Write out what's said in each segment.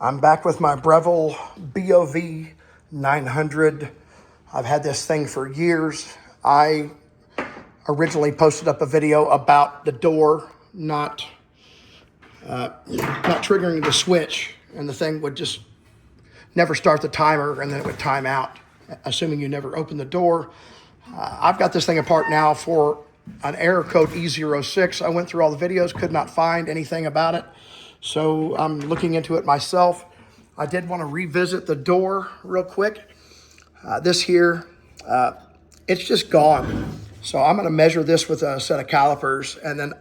I'm back with my Breville BOV 900. I've had this thing for years. I originally posted up a video about the door not triggering the switch, and the thing would just never start the timer, and then it would time out, assuming you never open the door. I've got this thing apart now for an error code E06. I went through all the videos, could not find anything about it. So I'm looking into it myself. I did want to revisit the door real quick. This here, it's just gone. So I'm going to measure this with a set of calipers, and then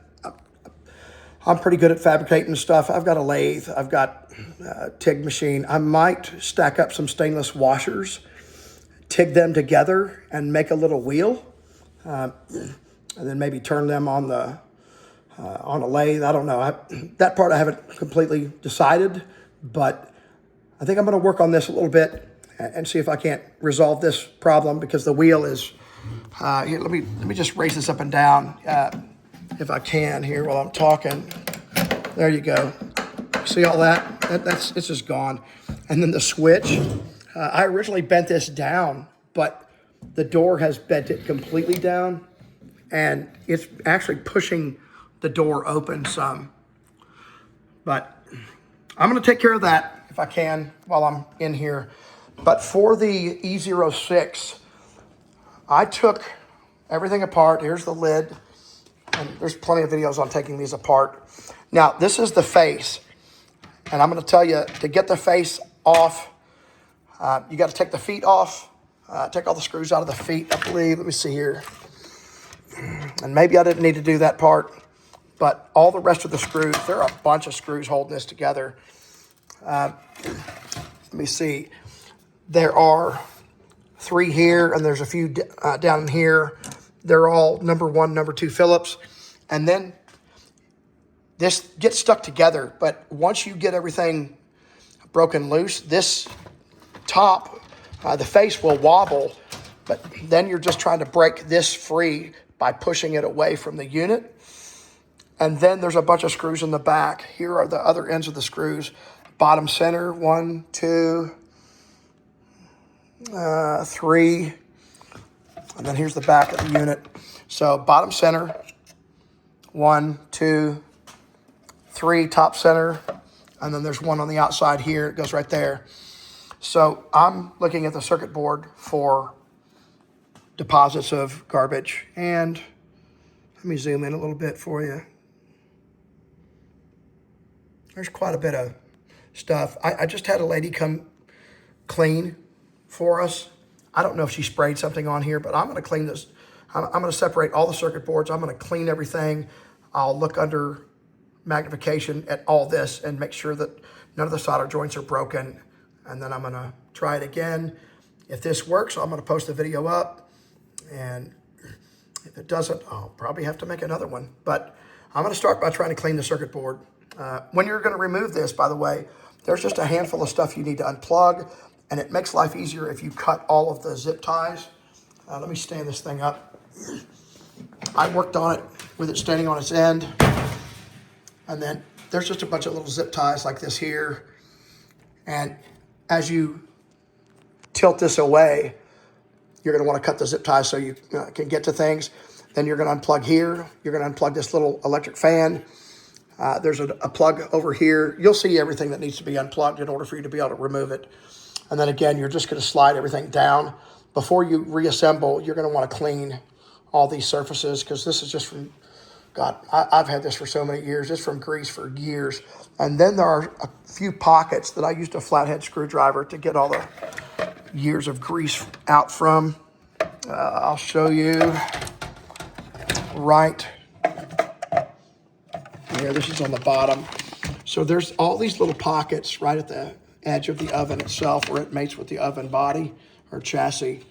I'm pretty good at fabricating stuff. I've got a lathe, I've got a TIG machine. I might stack up some stainless washers, TIG them together and make a little wheel, and then maybe turn them on a lathe. I don't know. That part I haven't completely decided, but I think I'm going to work on this a little bit and see if I can't resolve this problem, because the wheel is, here, let me just raise this up and down if I can here while I'm talking. There you go. See all that? It's just gone. And then the switch, I originally bent this down, but the door has bent it completely down, and it's actually pushing the door open some. But I'm going to take care of that if I can while I'm in here. But for the E06, I took everything apart. Here's the lid. And there's plenty of videos on taking these apart. Now, this is the face. And I'm going to tell you, to get the face off, you got to take the feet off. Take all the screws out of the feet, I believe. Let me see here. And maybe I didn't need to do that part. But all the rest of the screws, there are a bunch of screws holding this together. Let me see. There are 3 here, and there's a few down here. They're all number 1, number 2 Phillips. And then this gets stuck together. But once you get everything broken loose, this top, the face will wobble. But then you're just trying to break this free by pushing it away from the unit. And then there's a bunch of screws in the back. Here are the other ends of the screws. Bottom center, 1, 2, 3. And then here's the back of the unit. So bottom center, 1, 2, 3, top center. And then there's one on the outside here. It goes right there. So I'm looking at the circuit board for deposits of garbage. And let me zoom in a little bit for you. There's quite a bit of stuff. I just had a lady come clean for us. I don't know if she sprayed something on here, but I'm going to clean this. I'm going to separate all the circuit boards. I'm going to clean everything. I'll look under magnification at all this and make sure that none of the solder joints are broken. And then I'm going to try it again. If this works, I'm going to post the video up. And if it doesn't, I'll probably have to make another one. But I'm going to start by trying to clean the circuit board. When you're going to remove this, by the way, there's just a handful of stuff you need to unplug. And it makes life easier if you cut all of the zip ties. Let me stand this thing up. I worked on it with it standing on its end. And then there's just a bunch of little zip ties like this here. And as you tilt this away, you're going to want to cut the zip ties so you can get to things. Then you're going to unplug here. You're going to unplug this little electric fan. There's a plug over here. You'll see everything that needs to be unplugged in order for you to be able to remove it. And then again, you're just going to slide everything down. Before you reassemble, you're going to want to clean all these surfaces, because this is just from, God, I've had this for so many years. It's from grease for years. And then there are a few pockets that I used a flathead screwdriver to get all the years of grease out from. I'll show you right here. This is on the bottom. So there's all these little pockets right at the edge of the oven itself where it mates with the oven body or chassis.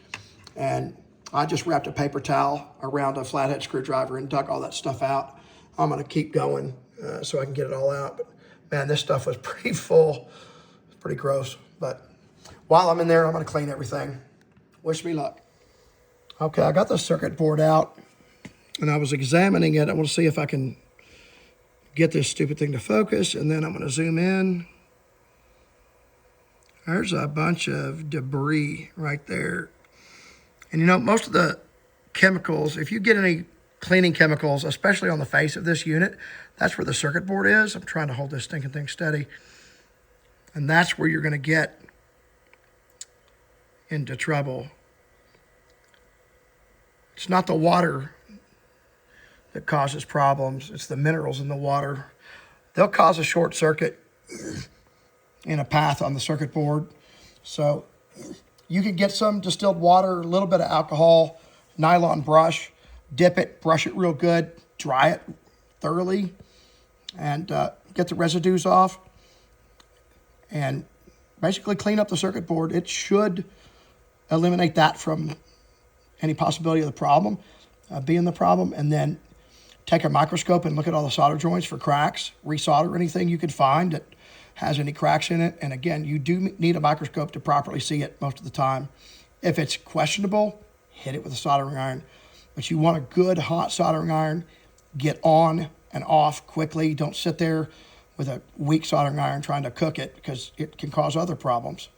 And I just wrapped a paper towel around a flathead screwdriver and dug all that stuff out. I'm going to keep going so I can get it all out. But man, this stuff was pretty full. It's pretty gross. But while I'm in there, I'm going to clean everything. Wish me luck. Okay, I got the circuit board out and I was examining it. I want to see if I can get this stupid thing to focus, and then I'm going to zoom in. There's a bunch of debris right there. And you know, most of the chemicals, if you get any cleaning chemicals, especially on the face of this unit, that's where the circuit board is. I'm trying to hold this stinking thing steady. And that's where you're going to get into trouble. It's not the water that causes problems. It's the minerals in the water. They'll cause a short circuit in a path on the circuit board. So you can get some distilled water, a little bit of alcohol, nylon brush, dip it, brush it real good, dry it thoroughly, and get the residues off, and basically clean up the circuit board. It should eliminate that from any possibility of the problem being the problem. And then take a microscope and look at all the solder joints for cracks, resolder anything you could find that has any cracks in it. And again, you do need a microscope to properly see it most of the time. If it's questionable, hit it with a soldering iron. But you want a good hot soldering iron. Get on and off quickly. Don't sit there with a weak soldering iron trying to cook it, because it can cause other problems.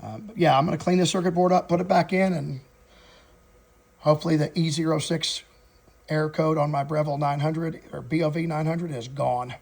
But yeah, I'm going to clean this circuit board up, put it back in, and hopefully the E06 error code on my Breville 900 or BOV 900 is gone.